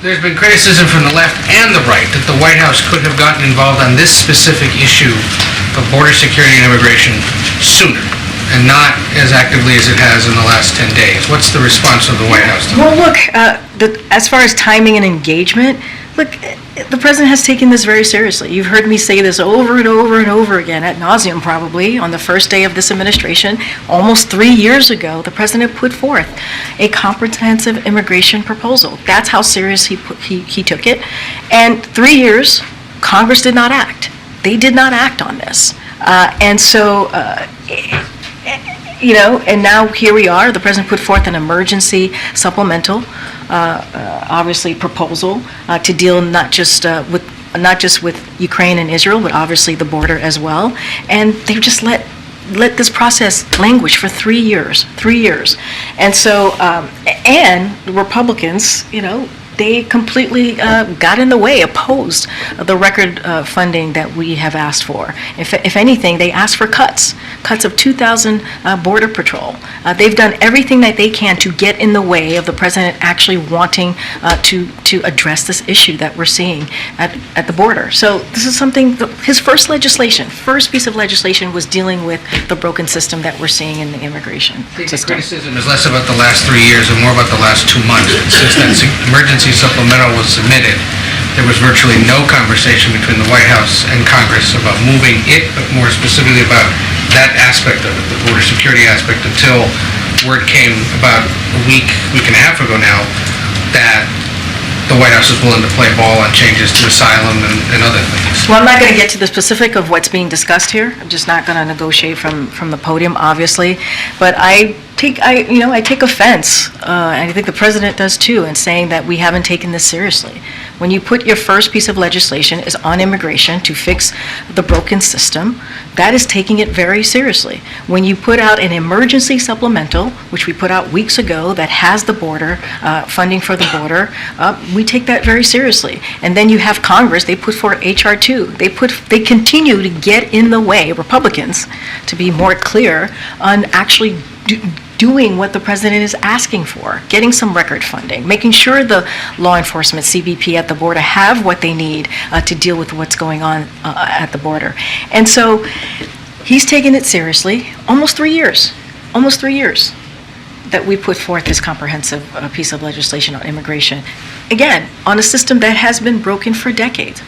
There's been criticism from the left and the right that the White House could have gotten involved on this specific issue of border security and immigration sooner, and not as actively as it has in the last 10 days. What's the response of the White House to that? Well, look, as far as timing and engagement, look, the president has taken this very seriously. You've heard me say this over and over and over again, ad nauseum probably, on the first day of this administration. Almost 3 years ago, the president put forth a comprehensive immigration proposal. That's how serious he took it. And 3 years, Congress did not act. They did not act on this. And now here we are. The president put forth an emergency supplemental, obviously proposal to deal not just with Ukraine and Israel, but obviously the border as well. And they've just let this process languish for 3 years. And so, and the Republicans, they completely got in the way, opposed the record funding that we have asked for. If anything, they asked for cuts of 2,000 Border Patrol. They've done everything that they can to get in the way of the president actually wanting to address this issue that we're seeing at the border. So this is something, his first piece of legislation was dealing with the broken system that we're seeing in the immigration system. The criticism is less about the last 3 years and more about the last 2 months. Since that emergency supplemental was submitted, there was virtually no conversation between the White House and Congress about moving it, but more specifically about that aspect of it, the border security aspect, until word came about a week and a half ago now that the White House is willing to play ball on changes to asylum and other things. Well, I'm not going to get to the specific of what's being discussed here. I'm just not going to negotiate from the podium, obviously. But I take offense, and I think the president does too, in saying that we haven't taken this seriously. When you put your first piece of legislation is on immigration to fix the broken system, that is taking it very seriously. When you put out an emergency supplemental, which we put out weeks ago, that has the border, funding for the border, we take that very seriously. And then you have Congress, they put forward H.R. 2. They continue to get in the way, Republicans, to be more clear, on actually doing what the president is asking for, getting some record funding, making sure the law enforcement, CBP at the border have what they need to deal with what's going on at the border. And so he's taken it seriously. Almost 3 years that we put forth this comprehensive piece of legislation on immigration. Again, on a system that has been broken for decades.